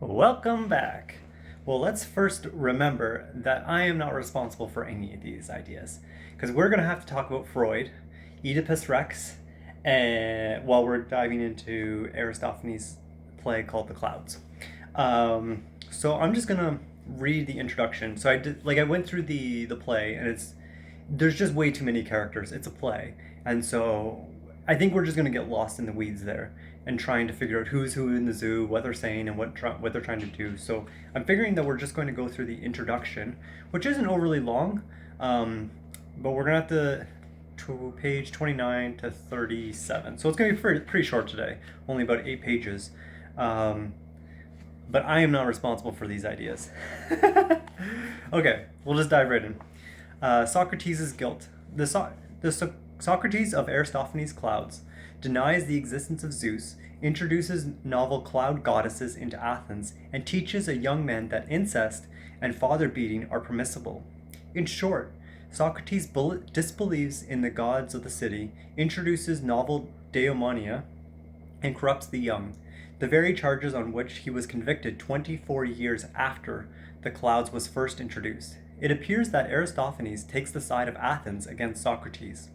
Welcome back. Well, let's first remember that I am not responsible for any of these ideas because we're going to have to talk about Freud, Oedipus Rex, and while we're diving into Aristophanes' play called The Clouds. So I'm just going to read the introduction. So I went through the play, and there's just way too many characters. It's a play, and so I think we're just gonna get lost in the weeds there and trying to figure out who's who in the zoo, what they're saying, and what they're trying to do. So I'm figuring that we're just going to go through the introduction, which isn't overly long, but we're gonna have to page 29 to 37. So it's gonna be pretty short today, only about 8 pages. Um, but I am not responsible for these ideas. Okay, we'll just dive right in. Socrates' guilt. Socrates of Aristophanes' Clouds denies the existence of Zeus, introduces novel cloud goddesses into Athens, and teaches a young man that incest and father beating are permissible. In short, Socrates disbelieves in the gods of the city, introduces novel daemonia, and corrupts the young, the very charges on which he was convicted 24 years after the clouds was first introduced. It appears that Aristophanes takes the side of Athens against Socrates.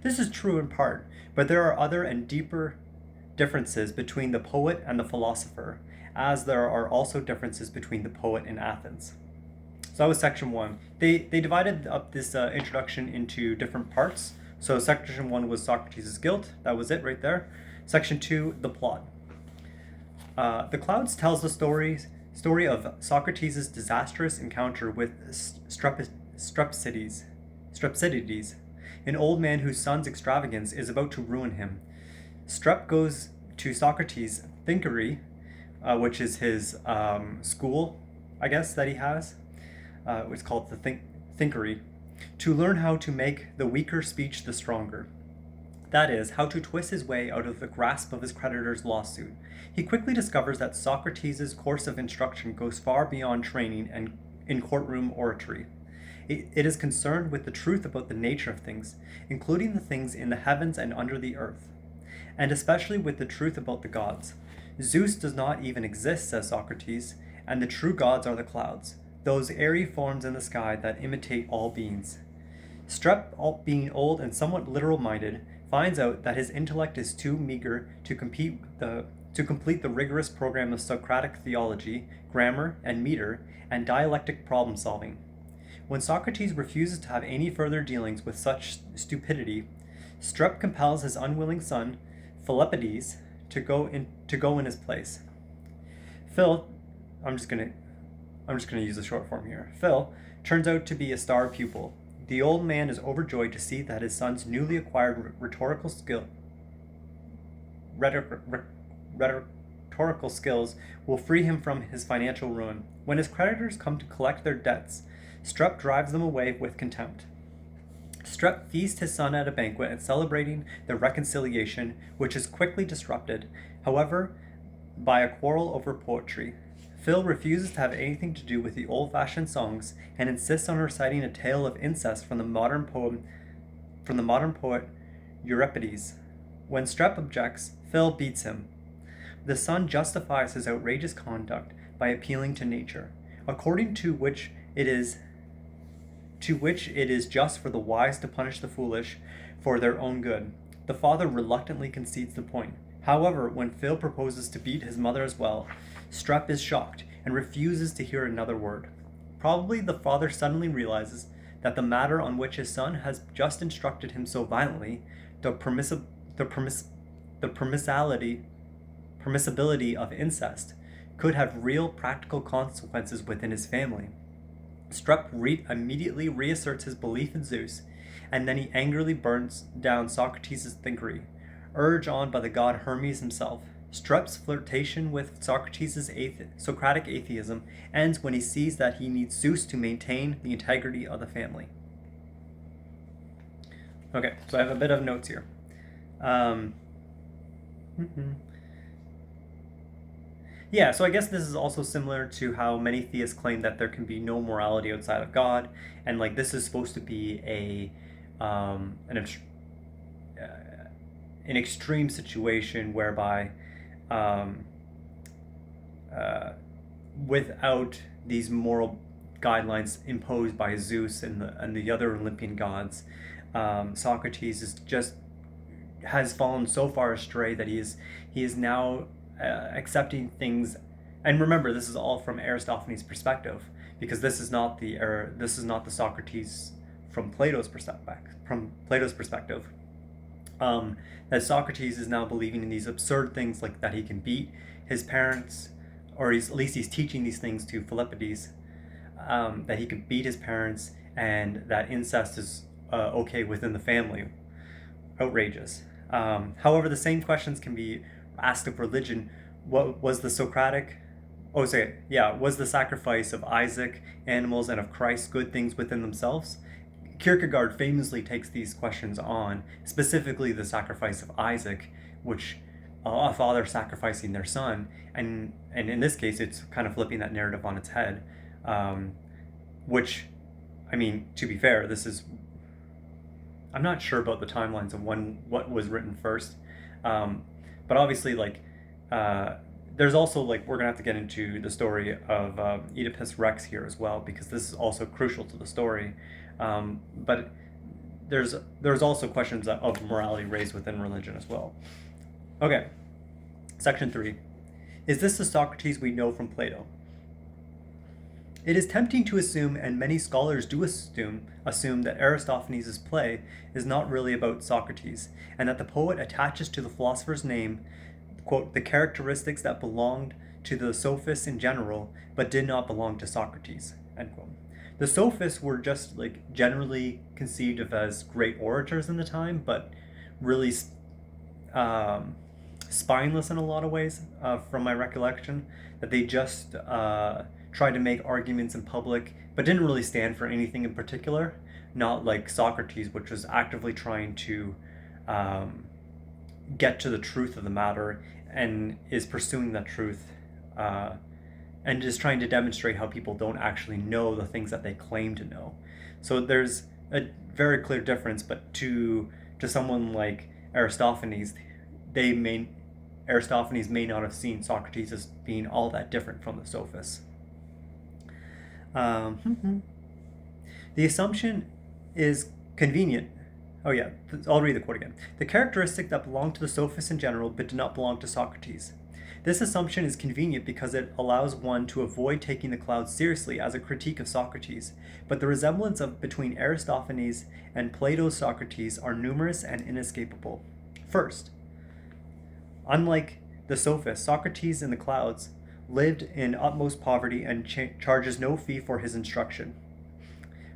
This is true in part, but there are other and deeper differences between the poet and the philosopher, as there are also differences between the poet and Athens. So that was section one. They divided up this introduction into different parts. So section one was Socrates' guilt. That was it right there. Section two, the plot. The Clouds tells the story of Socrates' disastrous encounter with Strepsiades, an old man whose son's extravagance is about to ruin him. Strep goes to Socrates' thinkery, which is his school, I guess, that he has. It's called the thinkery, to learn how to make the weaker speech the stronger. That is, how to twist his way out of the grasp of his creditor's lawsuit. He quickly discovers that Socrates' course of instruction goes far beyond training and in courtroom oratory. It is concerned with the truth about the nature of things, including the things in the heavens and under the earth, and especially with the truth about the gods. Zeus does not even exist, says Socrates, and the true gods are the clouds, those airy forms in the sky that imitate all beings. Strep, being old and somewhat literal-minded, finds out that his intellect is too meager to complete the rigorous program of Socratic theology, grammar and meter, and dialectic problem-solving. When Socrates refuses to have any further dealings with such stupidity, Strep compels his unwilling son, Philippides, to go in his place. Phil, I'm just gonna use the short form here. Phil turns out to be a star pupil. The old man is overjoyed to see that his son's newly acquired rhetorical skills will free him from his financial ruin. When his creditors come to collect their debts, Strep drives them away with contempt. Strep feasts his son at a banquet and celebrating their reconciliation, which is quickly disrupted, however, by a quarrel over poetry. Phil refuses to have anything to do with the old-fashioned songs and insists on reciting a tale of incest from the modern poet Euripides. When Strep objects, Phil beats him. The son justifies his outrageous conduct by appealing to nature, according to which it is just for the wise to punish the foolish for their own good. The father reluctantly concedes the point. However, when Phil proposes to beat his mother as well, Strep is shocked and refuses to hear another word. Probably the father suddenly realizes that the matter on which his son has just instructed him so violently, the permissibility of incest, could have real practical consequences within his family. Strep immediately reasserts his belief in Zeus, and then he angrily burns down Socrates' thinkery, urged on by the god Hermes himself. Strep's flirtation with Socratic atheism ends when he sees that he needs Zeus to maintain the integrity of the family. Okay, so I have a bit of notes here. Yeah, so I guess this is also similar to how many theists claim that there can be no morality outside of God, and like this is supposed to be an extreme situation whereby without these moral guidelines imposed by Zeus and the other Olympian gods, Socrates is just has fallen so far astray that he is now accepting things. And remember, this is all from Aristophanes' perspective, because this is not the Socrates from Plato's perspective. That Socrates is now believing in these absurd things, like that he can beat his parents, or at least he's teaching these things to Philippides, that he could beat his parents, and that incest is okay within the family. Outrageous. However, the same questions can be asked of religion. What was the Socratic? Oh, sorry. Yeah, was the sacrifice of Isaac, animals, and of Christ good things within themselves? Kierkegaard famously takes these questions on, specifically the sacrifice of Isaac, which a father sacrificing their son, and in this case, it's kind of flipping that narrative on its head. Which, I mean, to be fair, I'm not sure about the timelines of what was written first, but obviously, there's also, we're gonna have to get into the story of Oedipus Rex here as well, because this is also crucial to the story. But there's also questions of morality raised within religion as well. Okay, section 3. Is this the Socrates we know from Plato? It is tempting to assume, and many scholars do assume that Aristophanes' play is not really about Socrates, and that the poet attaches to the philosopher's name, quote, the characteristics that belonged to the sophists in general, but did not belong to Socrates, end quote. The sophists were just generally conceived of as great orators in the time, but really spineless in a lot of ways, from my recollection, that they just tried to make arguments in public, but didn't really stand for anything in particular, not like Socrates, which was actively trying to get to the truth of the matter, and is pursuing that truth, and is trying to demonstrate how people don't actually know the things that they claim to know. So there's a very clear difference, but to someone like Aristophanes, Aristophanes may not have seen Socrates as being all that different from the sophists. The assumption is convenient. Oh yeah, I'll read the quote again. The characteristic that belonged to the sophists in general, but did not belong to Socrates. This assumption is convenient because it allows one to avoid taking the clouds seriously as a critique of Socrates, but the resemblance between Aristophanes and Plato's Socrates are numerous and inescapable. First, unlike the sophists, Socrates in the clouds lived in utmost poverty and charges no fee for his instruction.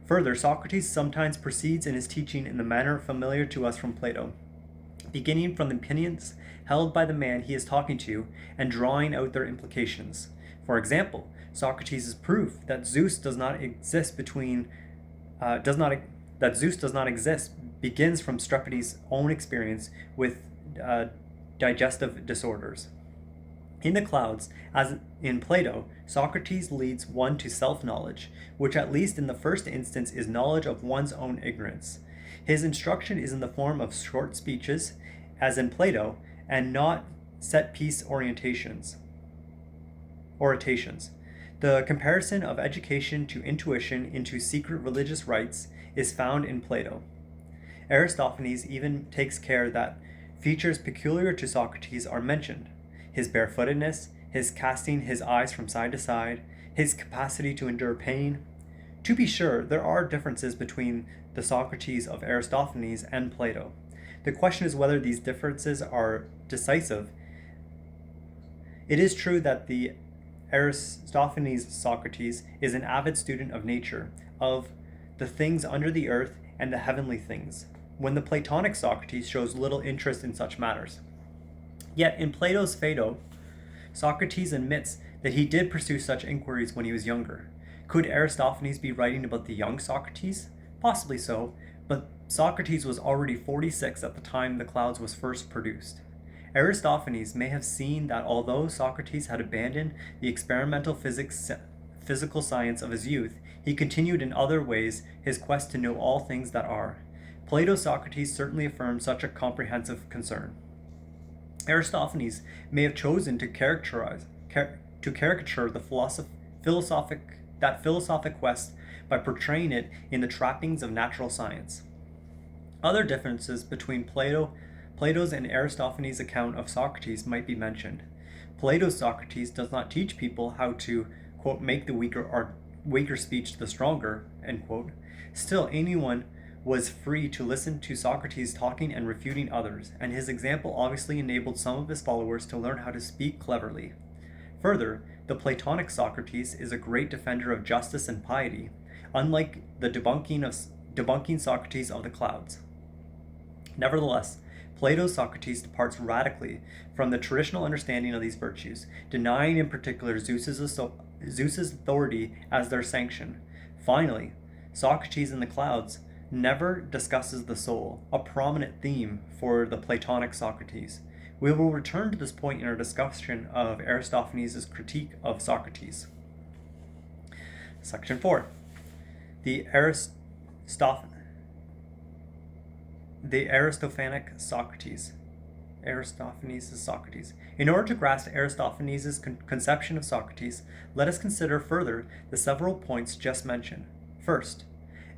Further, Socrates sometimes proceeds in his teaching in the manner familiar to us from Plato, beginning from the opinions held by the man he is talking to and drawing out their implications. For example, Socrates' proof that Zeus does not exist begins from Strepides' own experience with digestive disorders. In the clouds, as in Plato, Socrates leads one to self-knowledge, which at least in the first instance is knowledge of one's own ignorance. His instruction is in the form of short speeches, as in Plato, and not set-piece orations. The comparison of education to intuition into secret religious rites is found in Plato. Aristophanes even takes care that features peculiar to Socrates are mentioned: his barefootedness, his casting his eyes from side to side, his capacity to endure pain. To be sure, there are differences between the Socrates of Aristophanes and Plato. The question is whether these differences are decisive. It is true that the Aristophanes Socrates is an avid student of nature, of the things under the earth and the heavenly things, when the Platonic Socrates shows little interest in such matters. Yet in Plato's Phaedo, Socrates admits that he did pursue such inquiries when he was younger. Could Aristophanes be writing about the young Socrates? Possibly so, but Socrates was already 46 at the time the Clouds was first produced. Aristophanes may have seen that although Socrates had abandoned the experimental physical science of his youth, he continued in other ways his quest to know all things that are. Plato's Socrates certainly affirmed such a comprehensive concern. Aristophanes may have chosen to caricature the philosophic quest by portraying it in the trappings of natural science. Other differences between Plato's and Aristophanes' account of Socrates might be mentioned. Plato's Socrates does not teach people how to, quote, make the weaker speech the stronger, end quote. Still, anyone was free to listen to Socrates talking and refuting others, and his example obviously enabled some of his followers to learn how to speak cleverly. Further, the Platonic Socrates is a great defender of justice and piety, unlike the debunking Socrates of the clouds. Nevertheless, Plato's Socrates departs radically from the traditional understanding of these virtues, denying in particular Zeus's authority as their sanction. Finally, Socrates in the clouds never discusses the soul, a prominent theme for the Platonic Socrates. We will return to this point in our discussion of Aristophanes' critique of Socrates. Section 4. The Aristophanic Socrates. Aristophanes' Socrates. In order to grasp Aristophanes' conception of Socrates, let us consider further the several points just mentioned. First,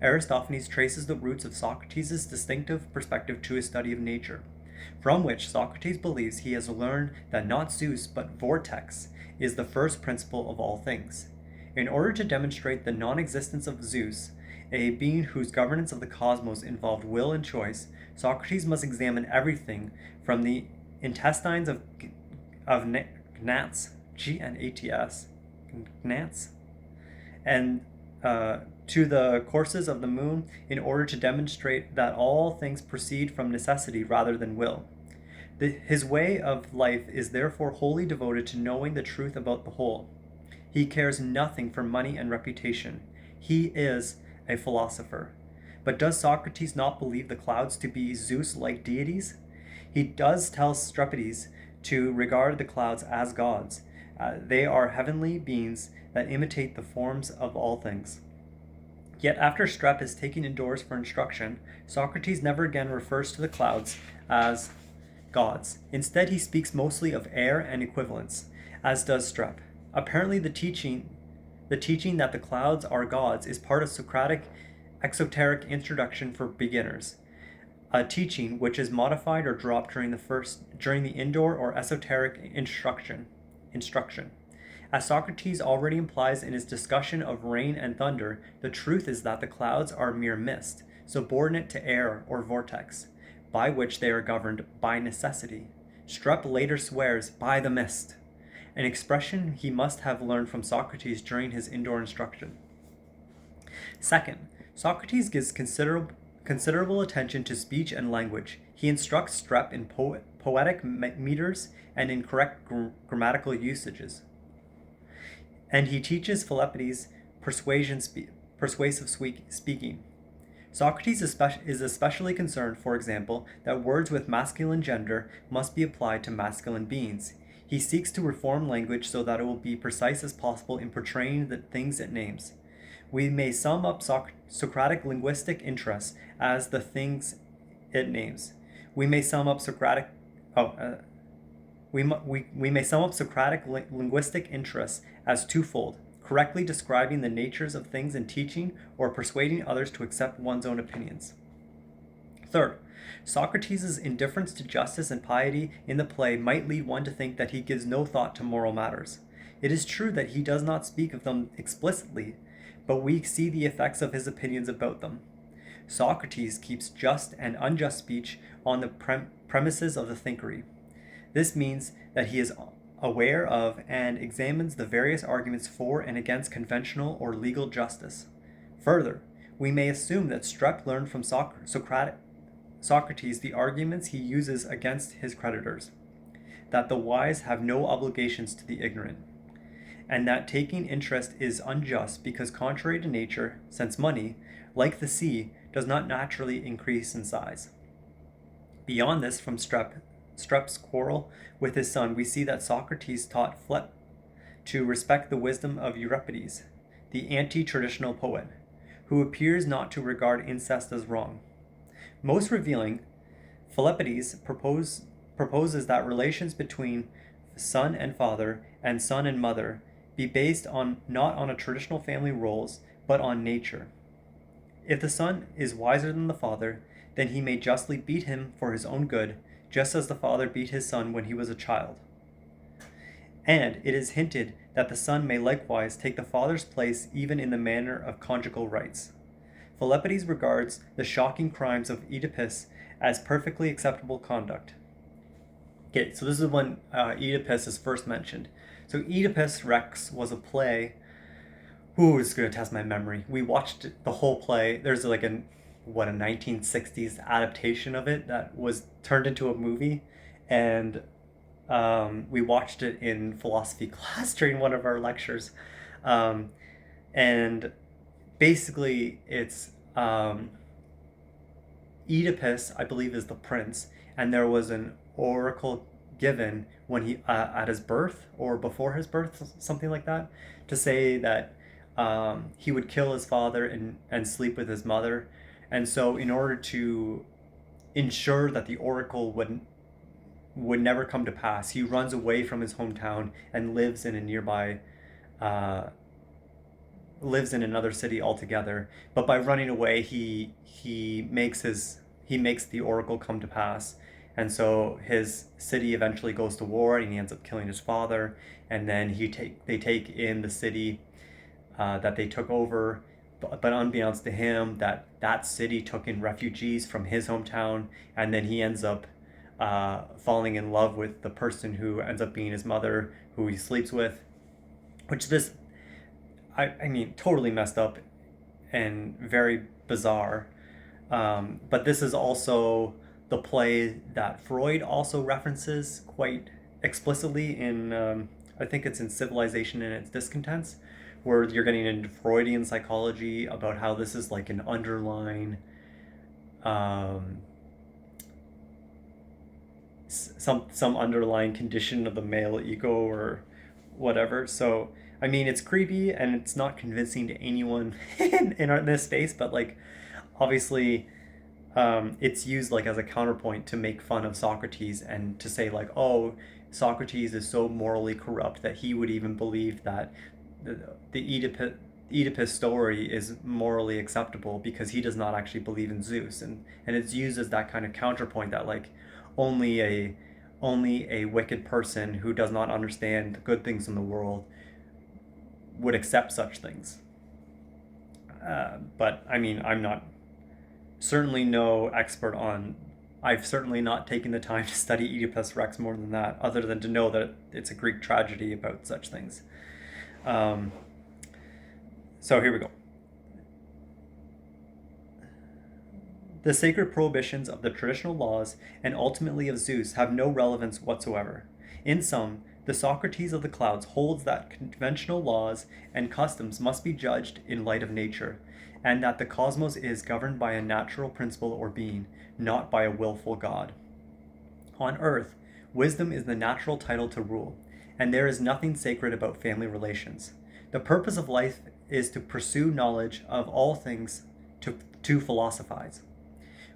Aristophanes traces the roots of Socrates' distinctive perspective to his study of nature, from which Socrates believes he has learned that not Zeus but vortex is the first principle of all things. In order to demonstrate the non-existence of Zeus, a being whose governance of the cosmos involved will and choice, Socrates must examine everything from the intestines of gnats, G-N-A-T-S, gnats, and to the courses of the moon in order to demonstrate that all things proceed from necessity rather than will. His way of life is therefore wholly devoted to knowing the truth about the whole. He cares nothing for money and reputation. He is a philosopher. But does Socrates not believe the clouds to be Zeus-like deities? He does tell Strepides to regard the clouds as gods. They are heavenly beings that imitate the forms of all things. Yet after Strep is taken indoors for instruction, Socrates never again refers to the clouds as gods. Instead, he speaks mostly of air and equivalents, as does Strep. Apparently, the teaching that the clouds are gods is part of Socratic exoteric introduction for beginners, a teaching which is modified or dropped during the indoor or esoteric instruction. As Socrates already implies in his discussion of rain and thunder, the truth is that the clouds are mere mist, subordinate to air or vortex, by which they are governed by necessity. Strep later swears by the mist, an expression he must have learned from Socrates during his indoor instruction. Second, Socrates gives considerable attention to speech and language. He instructs Strep in poetic meters and in correct grammatical usages. And he teaches Philippides persuasive speaking. Socrates is especially concerned, for example, that words with masculine gender must be applied to masculine beings. He seeks to reform language so that it will be precise as possible in portraying the things it names. We may sum up Socratic linguistic interests as the things it names. We may sum up Socratic linguistic interests as twofold: correctly describing the natures of things and teaching, or persuading others to accept one's own opinions. Third, Socrates' indifference to justice and piety in the play might lead one to think that he gives no thought to moral matters. It is true that he does not speak of them explicitly, but we see the effects of his opinions about them. Socrates keeps just and unjust speech on the premises of the thinkery. This means that he is aware of and examines the various arguments for and against conventional or legal justice. Further, we may assume that Strep learned from Socrates the arguments he uses against his creditors, that the wise have no obligations to the ignorant, and that taking interest is unjust because contrary to nature, since money, like the sea, does not naturally increase in size. Beyond this, from Strep's quarrel with his son, we see that Socrates taught Philip to respect the wisdom of Euripides, the anti-traditional poet, who appears not to regard incest as wrong. Most revealing, Philippides proposes that relations between son and father and son and mother be based on not on a traditional family roles, but on nature. If the son is wiser than the father, then he may justly beat him for his own good, just as the father beat his son when he was a child. And it is hinted that the son may likewise take the father's place even in the manner of conjugal rights. Philippides regards the shocking crimes of Oedipus as perfectly acceptable conduct. Okay, so this is when Oedipus is first mentioned. So Oedipus Rex was a play. Ooh, it's going to test my memory. We watched the whole play. There's like a 1960s adaptation of it that was turned into a movie, and we watched it in philosophy class during one of our lectures, and basically it's Oedipus, I believe, is the prince, and there was an oracle given when he at his birth or before his birth, something like that, to say that he would kill his father and sleep with his mother. And so in order to ensure that the oracle would never come to pass, he runs away from his hometown and lives in a nearby lives in another city altogether. But by running away, he makes the oracle come to pass. And so his city eventually goes to war, and he ends up killing his father. And then they take in the city that they took over, but unbeknownst to him, that city took in refugees from his hometown, and then he ends up falling in love with the person who ends up being his mother, who he sleeps with, which I mean, totally messed up and very bizarre. But this is also the play that Freud also references quite explicitly in, I think it's in Civilization and Its Discontents, where you're getting into Freudian psychology about how this is like an underlying some underlying condition of the male ego or whatever. So I mean, it's creepy and it's not convincing to anyone in this space, but like obviously it's used like as a counterpoint to make fun of Socrates and to say like, oh, Socrates is so morally corrupt that he would even believe that the Oedipus story is morally acceptable because he does not actually believe in Zeus, and it's used as that kind of counterpoint that like only a wicked person who does not understand the good things in the world would accept such things. But I mean, I'm not certainly no expert on. I've certainly not taken the time to study Oedipus Rex more than that, other than to know that it's a Greek tragedy about such things. So here we go. The sacred prohibitions of the traditional laws and ultimately of Zeus have no relevance whatsoever. In sum, the Socrates of the clouds holds that conventional laws and customs must be judged in light of nature, and that the cosmos is governed by a natural principle or being, not by a willful God. On earth, wisdom is the natural title to rule, and there is nothing sacred about family relations. The purpose of life is to pursue knowledge of all things, to philosophize.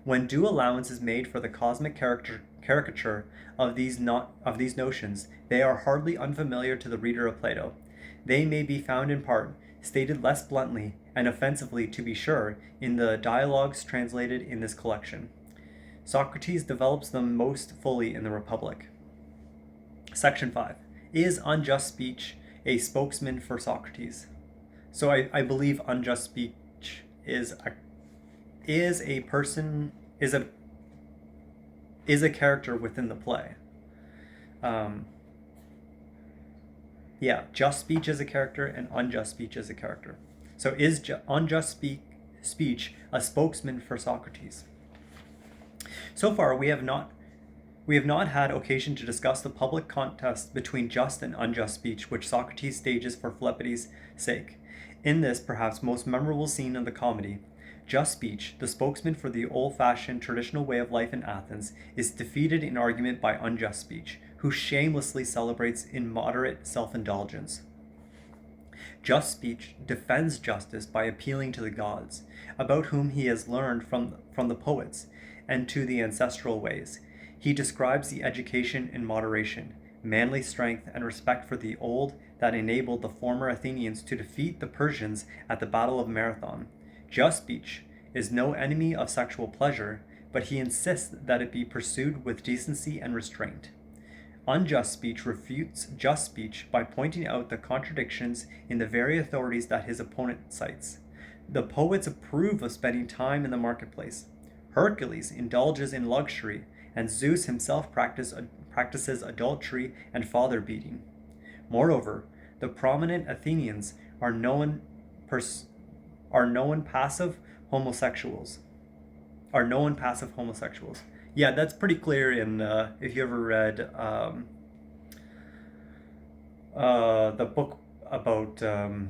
When due allowance is made for the cosmic caricature of these notions, they are hardly unfamiliar to the reader of Plato. They may be found in part, stated less bluntly and offensively to be sure, in the dialogues translated in this collection. Socrates develops them most fully in the Republic. Section 5. Is unjust speech a spokesman for Socrates? So I believe unjust speech is a character within the play. Just speech is a character and unjust speech is a character. So is unjust speech a spokesman for Socrates? So far, we have not had occasion to discuss the public contest between just and unjust speech, which Socrates stages for Philippides' sake. In this, perhaps most memorable scene of the comedy, just speech, the spokesman for the old-fashioned traditional way of life in Athens, is defeated in argument by unjust speech, who shamelessly celebrates immoderate self-indulgence. Just speech defends justice by appealing to the gods, about whom he has learned from the poets, and to the ancestral ways. He describes the education in moderation, manly strength, and respect for the old, that enabled the former Athenians to defeat the Persians at the Battle of Marathon. Just speech is no enemy of sexual pleasure, but he insists that it be pursued with decency and restraint. Unjust speech refutes just speech by pointing out the contradictions in the very authorities that his opponent cites. The poets approve of spending time in the marketplace. Hercules indulges in luxury, and Zeus himself practices adultery and father beating. Moreover, the prominent Athenians are known passive homosexuals. Yeah, that's pretty clear in if you ever read the book about the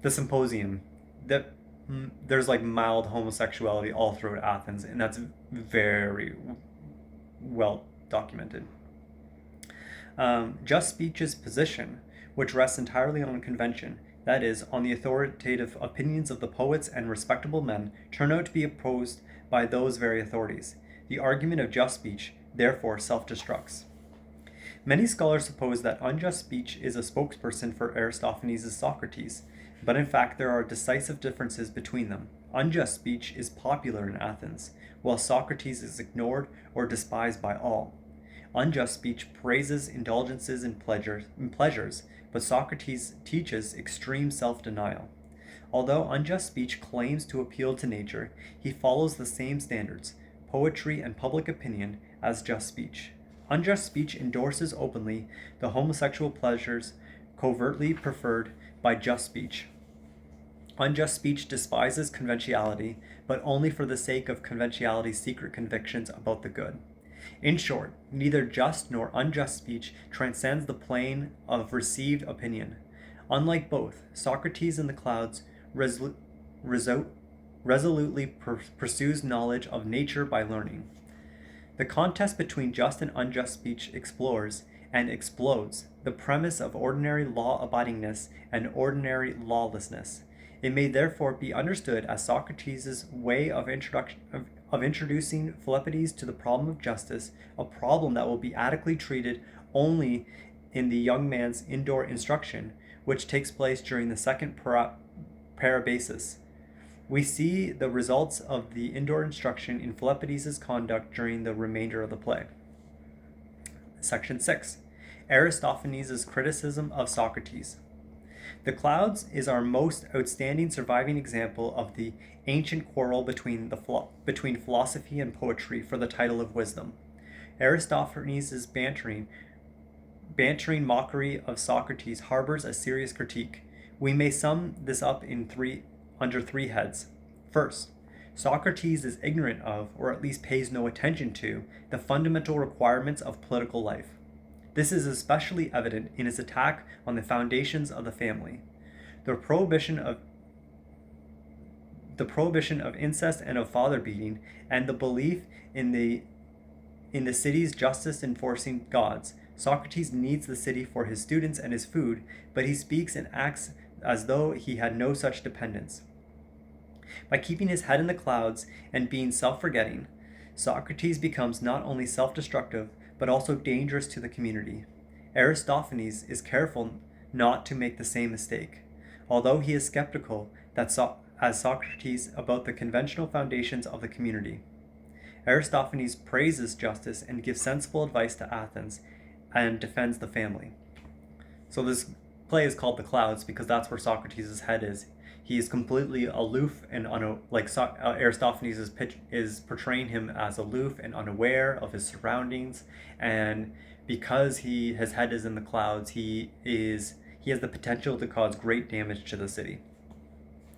Symposium. That there's like mild homosexuality all throughout Athens, and that's very well documented. Just speech's position, which rests entirely on convention, that is, on the authoritative opinions of the poets and respectable men, turn out to be opposed by those very authorities. The argument of just speech, therefore, self-destructs. Many scholars suppose that unjust speech is a spokesperson for Aristophanes' Socrates, but in fact there are decisive differences between them. Unjust speech is popular in Athens, while Socrates is ignored or despised by all. Unjust speech praises indulgences and pleasures, but Socrates teaches extreme self-denial. Although unjust speech claims to appeal to nature, he follows the same standards, poetry and public opinion, as just speech. Unjust speech endorses openly the homosexual pleasures covertly preferred by just speech. Unjust speech despises conventionality, but only for the sake of conventionality's secret convictions about the good. In short, neither just nor unjust speech transcends the plane of received opinion. Unlike both, Socrates in the Clouds resolutely pursues knowledge of nature by learning. The contest between just and unjust speech explores and explodes the premise of ordinary law-abidingness and ordinary lawlessness. It may therefore be understood as Socrates' way of introducing Philippides to the problem of justice, a problem that will be adequately treated only in the young man's indoor instruction, which takes place during the second parabasis. We see the results of the indoor instruction in Philippides' conduct during the remainder of the play. Section 6. Aristophanes' criticism of Socrates. The Clouds is our most outstanding surviving example of the ancient quarrel between philosophy and poetry for the title of wisdom. Aristophanes' bantering mockery of Socrates harbors a serious critique. We may sum this up under three heads. First, Socrates is ignorant of, or at least pays no attention to, the fundamental requirements of political life. This is especially evident in his attack on the foundations of the family. The prohibition of incest and of father beating, and the belief in the city's justice enforcing gods. Socrates needs the city for his students and his food, but he speaks and acts as though he had no such dependence. By keeping his head in the clouds and being self-forgetting, Socrates becomes not only self-destructive, but also dangerous to the community. Aristophanes is careful not to make the same mistake, although he is skeptical as Socrates about the conventional foundations of the community. Aristophanes praises justice and gives sensible advice to Athens and defends the family. So this play is called The Clouds because that's where Socrates' head is. He is completely aloof and Aristophanes is portraying him as aloof and unaware of his surroundings, and because his head is in the clouds, he has the potential to cause great damage to the city.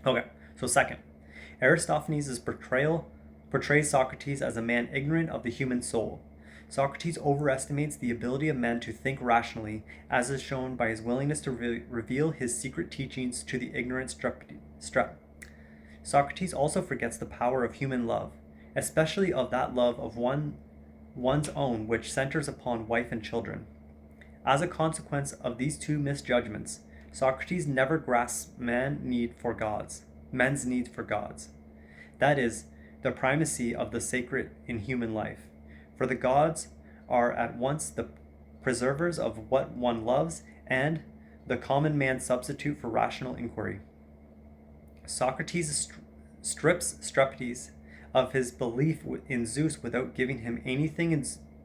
Okay, so second, Aristophanes' portrays Socrates as a man ignorant of the human soul. Socrates overestimates the ability of men to think rationally, as is shown by his willingness to reveal his secret teachings to the ignorant Socrates also forgets the power of human love, especially of that love of one's own which centers upon wife and children. As a consequence of these two misjudgments, Socrates never grasps men's need for gods. That is, the primacy of the sacred in human life. For the gods are at once the preservers of what one loves and the common man's substitute for rational inquiry. Socrates strips Strepites of his belief in Zeus without giving him anything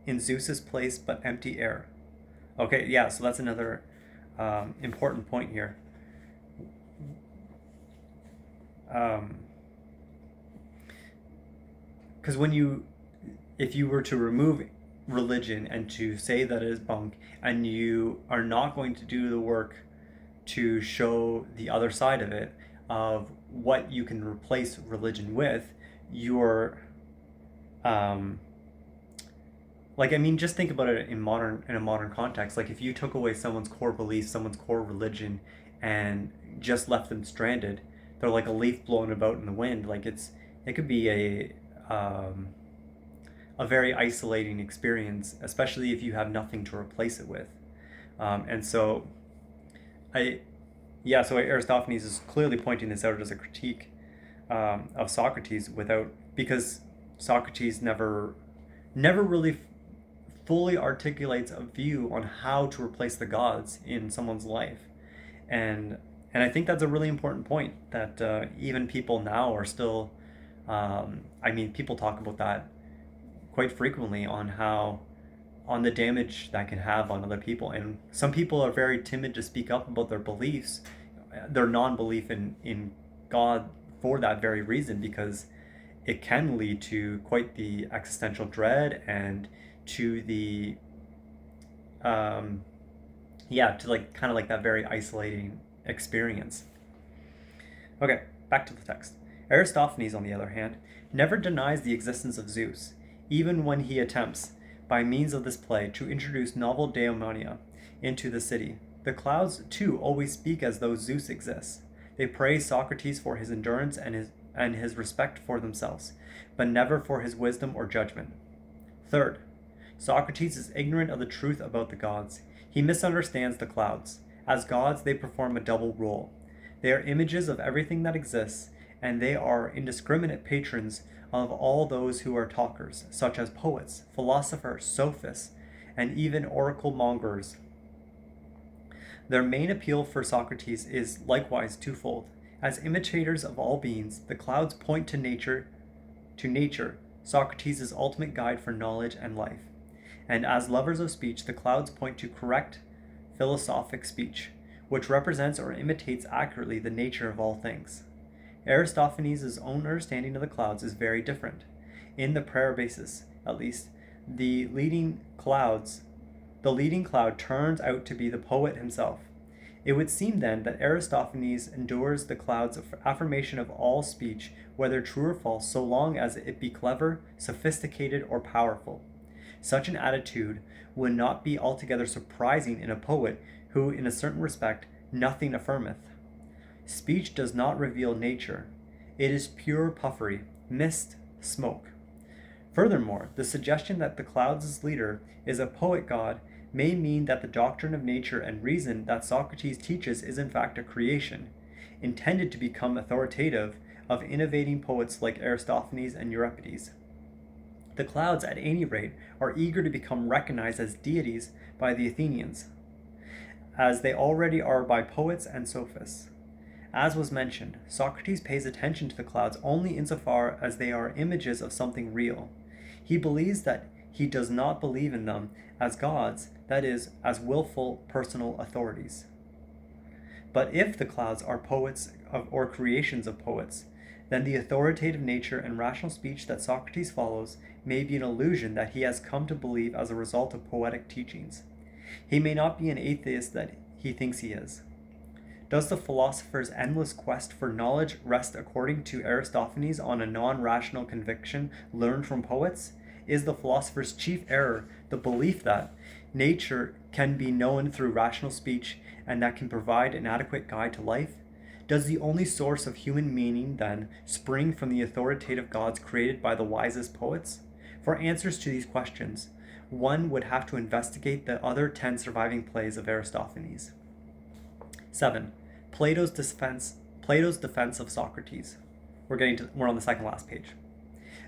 in Zeus's place but empty air. Okay, yeah, so that's another important point here. Because if you were to remove religion and to say that it is bunk, and you are not going to do the work to show the other side of it, of what you can replace religion with, you're just think about it in a modern context. Like, if you took away someone's core beliefs, someone's core religion, and just left them stranded, they're like a leaf blown about in the wind. Like, it could be a very isolating experience, especially if you have nothing to replace it with. And so so Aristophanes is clearly pointing this out as a critique of Socrates, because Socrates never really fully articulates a view on how to replace the gods in someone's life. And I think that's a really important point, that even people now are still, people talk about that quite frequently, on the damage that can have on other people. And some people are very timid to speak up about their beliefs, their non-belief in God, for that very reason, because it can lead to quite the existential dread, and to the that very isolating experience. Okay, back to the text. Aristophanes, on the other hand, never denies the existence of Zeus, even when he attempts, by means of this play, to introduce novel daemonia into the city. The clouds, too, always speak as though Zeus exists. They praise Socrates for his endurance and his respect for themselves, but never for his wisdom or judgment. Third, Socrates is ignorant of the truth about the gods. He misunderstands the clouds. As gods, they perform a double role. They are images of everything that exists, and they are indiscriminate patrons of all those who are talkers, such as poets, philosophers, sophists, and even oracle mongers. Their main appeal for Socrates is likewise twofold. As imitators of all beings, the clouds point to nature, Socrates' ultimate guide for knowledge and life. And as lovers of speech, the clouds point to correct philosophic speech, which represents or imitates accurately the nature of all things. Aristophanes' own understanding of the clouds is very different. In the Parabasis, at least, the leading cloud turns out to be the poet himself. It would seem then that Aristophanes endures the cloud's affirmation of all speech, whether true or false, so long as it be clever, sophisticated, or powerful. Such an attitude would not be altogether surprising in a poet who, in a certain respect, nothing affirmeth. Speech does not reveal nature. It is pure puffery, mist, smoke. Furthermore, the suggestion that the clouds' leader is a poet god may mean that the doctrine of nature and reason that Socrates teaches is in fact a creation, intended to become authoritative of innovating poets like Aristophanes and Euripides. The clouds, at any rate, are eager to become recognized as deities by the Athenians, as they already are by poets and sophists. As was mentioned, Socrates pays attention to the clouds only insofar as they are images of something real. He believes that he does not believe in them as gods, that is, as willful personal authorities. But if the clouds are poets or creations of poets, then the authoritative nature and rational speech that Socrates follows may be an illusion that he has come to believe as a result of poetic teachings. He may not be an atheist that he thinks he is. Does the philosopher's endless quest for knowledge rest, according to Aristophanes, on a non-rational conviction learned from poets? Is the philosopher's chief error the belief that nature can be known through rational speech and that can provide an adequate guide to life? Does the only source of human meaning, then, spring from the authoritative gods created by the wisest poets? For answers to these questions, one would have to investigate the other 10 surviving plays of Aristophanes. 7. Plato's defense of Socrates. We're on the second last page.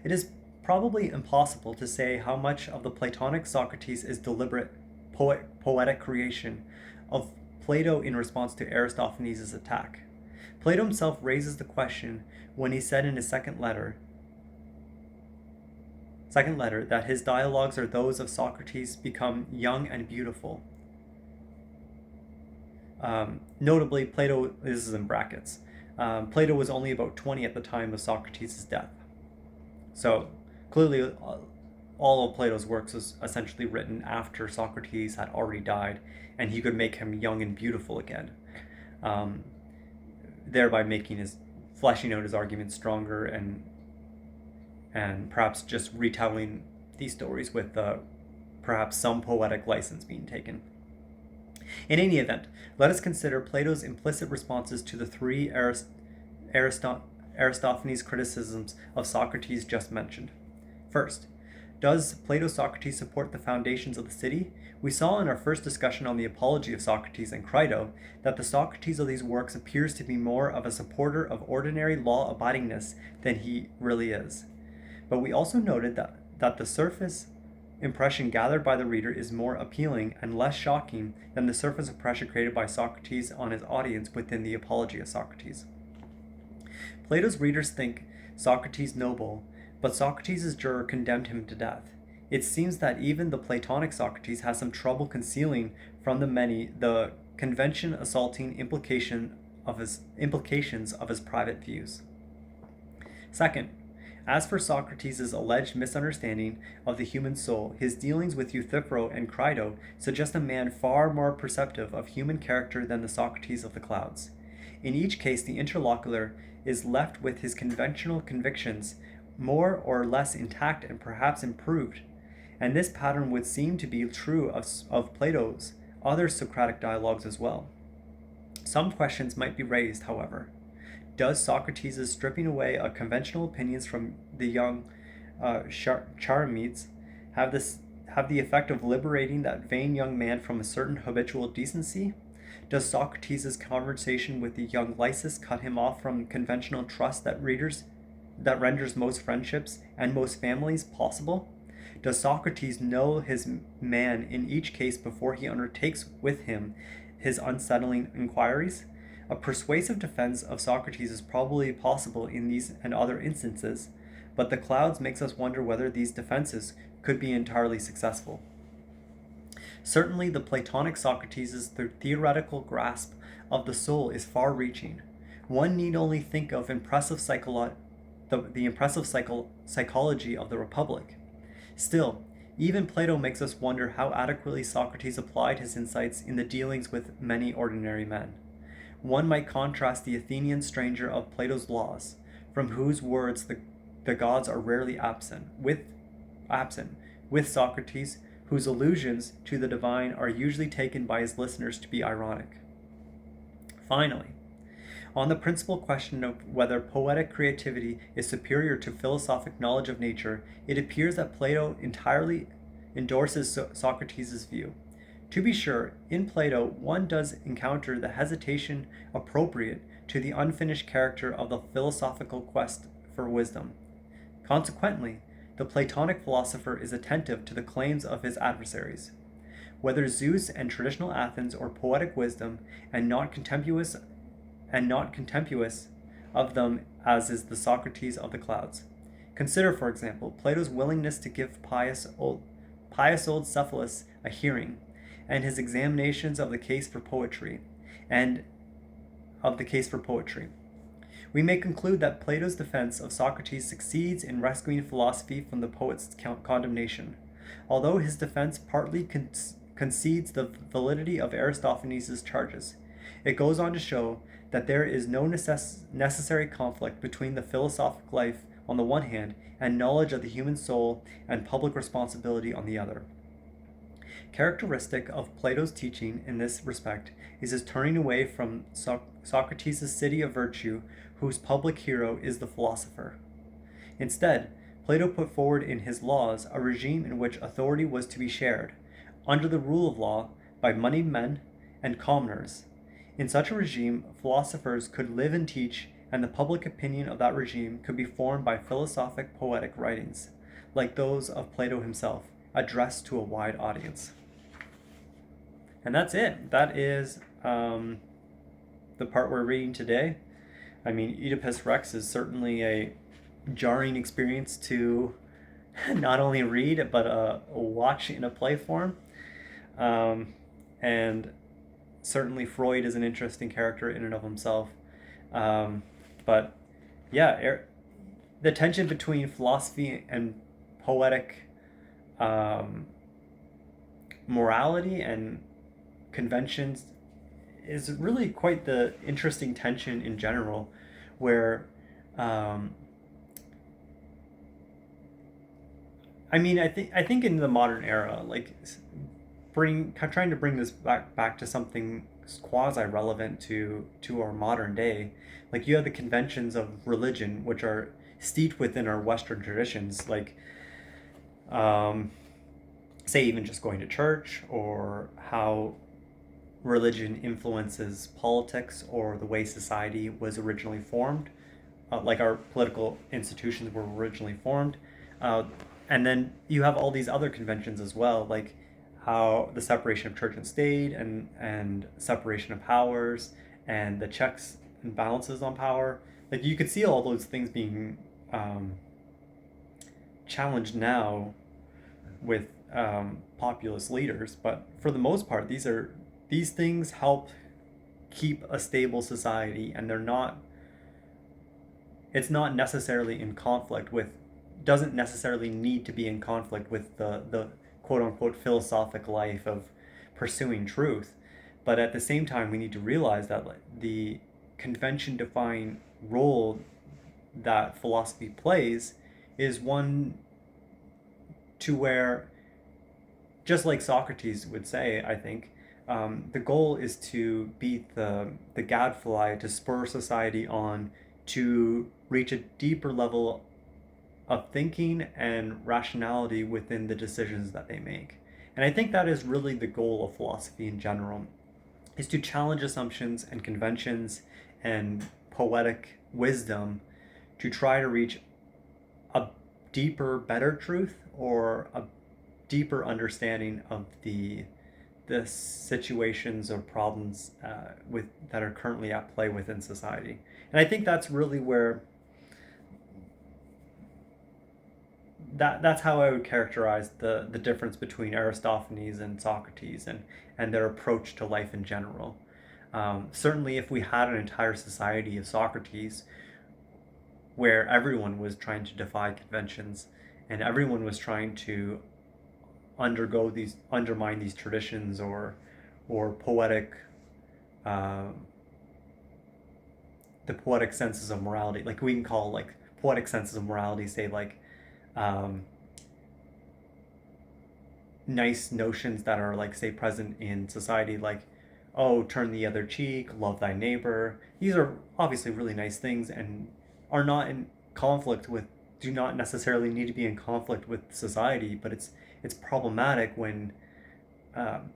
It is probably impossible to say how much of the Platonic Socrates is deliberate poetic creation Plato in response to Aristophanes' attack. Plato himself raises the question when he said in his second letter that his dialogues are those of Socrates become young and beautiful. Notably, Plato, this is in brackets, Plato was only about 20 at the time of Socrates' death. So clearly all of Plato's works was essentially written after Socrates had already died, and he could make him young and beautiful again, thereby fleshing out his arguments stronger and perhaps just retelling these stories with perhaps some poetic license being taken. In any event, let us consider Plato's implicit responses to the three Aristophanes criticisms of Socrates just mentioned. First, does Plato-Socrates support the foundations of the city? We saw in our first discussion on the apology of Socrates and Crito that the Socrates of these works appears to be more of a supporter of ordinary law-abidingness than he really is. But we also noted that the surface impression gathered by the reader is more appealing and less shocking than the surface impression created by Socrates on his audience within the Apology of Socrates. Plato's readers think Socrates noble, but Socrates' juror condemned him to death. It seems that even the Platonic Socrates has some trouble concealing from the many the convention-assaulting implications of his private views. Second, as for Socrates' alleged misunderstanding of the human soul, his dealings with Euthyphro and Crito suggest a man far more perceptive of human character than the Socrates of the clouds. In each case, the interlocutor is left with his conventional convictions more or less intact and perhaps improved, and this pattern would seem to be true of Plato's other Socratic dialogues as well. Some questions might be raised, however. Does Socrates' stripping away of conventional opinions from the young Charmides have the effect of liberating that vain young man from a certain habitual decency? Does Socrates' conversation with the young Lysis cut him off from conventional trust that renders most friendships and most families possible? Does Socrates know his man in each case before he undertakes with him his unsettling inquiries? A persuasive defense of Socrates is probably possible in these and other instances, but the clouds makes us wonder whether these defenses could be entirely successful. Certainly, the Platonic Socrates' theoretical grasp of the soul is far-reaching. One need only think of the impressive psychology of the Republic. Still, even Plato makes us wonder how adequately Socrates applied his insights in the dealings with many ordinary men. One might contrast the Athenian stranger of Plato's laws, from whose words the gods are rarely absent, with Socrates, whose allusions to the divine are usually taken by his listeners to be ironic. Finally, on the principal question of whether poetic creativity is superior to philosophic knowledge of nature, it appears that Plato entirely endorses Socrates' view. To be sure, in Plato, one does encounter the hesitation appropriate to the unfinished character of the philosophical quest for wisdom. Consequently, the Platonic philosopher is attentive to the claims of his adversaries. Whether Zeus and traditional Athens or poetic wisdom, and not contemptuous of them as is the Socrates of the clouds. Consider, for example, Plato's willingness to give pious old Cephalus a hearing, and his examinations of the case for poetry, We may conclude that Plato's defense of Socrates succeeds in rescuing philosophy from the poet's condemnation, although his defense partly concedes the validity of Aristophanes' charges. It goes on to show that there is no necessary conflict between the philosophic life on the one hand and knowledge of the human soul and public responsibility on the other. Characteristic of Plato's teaching in this respect is his turning away from Socrates' city of virtue, whose public hero is the philosopher. Instead, Plato put forward in his laws a regime in which authority was to be shared, under the rule of law, by moneyed men and commoners. In such a regime, philosophers could live and teach, and the public opinion of that regime could be formed by philosophic poetic writings, like those of Plato himself, addressed to a wide audience. And that's it. That is the part we're reading today. I mean, Oedipus Rex is certainly a jarring experience to not only read but watch in a play form. Um, and certainly Freud is an interesting character in and of himself. Um, but yeah, the tension between philosophy and poetic um, morality and conventions is really quite the interesting tension in general, where um, I think in the modern era, like trying to bring this back to something quasi relevant to our modern day. Like you have the conventions of religion, which are steeped within our Western traditions, like um, say even just going to church, or how religion influences politics or the way society was originally formed, like our political institutions were originally formed. Uh, and then you have all these other conventions as well, like how the separation of church and state, and separation of powers, and the checks and balances on power. Like you could see all those things being um, challenged now with populist leaders, but for the most part, these things help keep a stable society, and they're not. It's not necessarily in conflict with. Doesn't necessarily need to be in conflict with the quote unquote philosophic life of pursuing truth, but at the same time, we need to realize that like, the convention defined role that philosophy plays is one to where, just like Socrates would say, I think, the goal is to beat the gadfly, to spur society on to reach a deeper level of thinking and rationality within the decisions that they make. And I think that is really the goal of philosophy in general, is to challenge assumptions and conventions and poetic wisdom to try to reach a deeper, better truth, or a deeper understanding of the situations or problems with that are currently at play within society. And I think that's really where that's how I would characterize the difference between Aristophanes and Socrates, and their approach to life in general. Certainly, if we had an entire society of Socrates where everyone was trying to defy conventions and everyone was trying to undermine these traditions, or poetic uh, the poetic senses of morality, like we can call like poetic senses of morality, say like um, nice notions that are like say present in society, like oh, turn the other cheek, love thy neighbor. These are obviously really nice things and are not in conflict with, do not necessarily need to be in conflict with society, but it's problematic when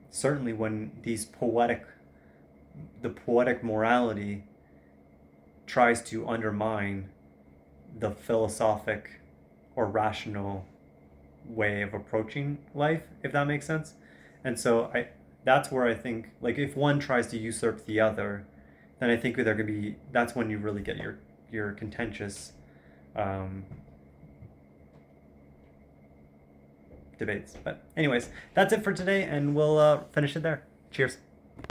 certainly when the poetic morality tries to undermine the philosophic or rational way of approaching life, if that makes sense. And so that's where I think, like, if one tries to usurp the other, then I think there could be, that's when you really get your contentious um, debates. But anyways, that's it for today, and we'll finish it there. Cheers.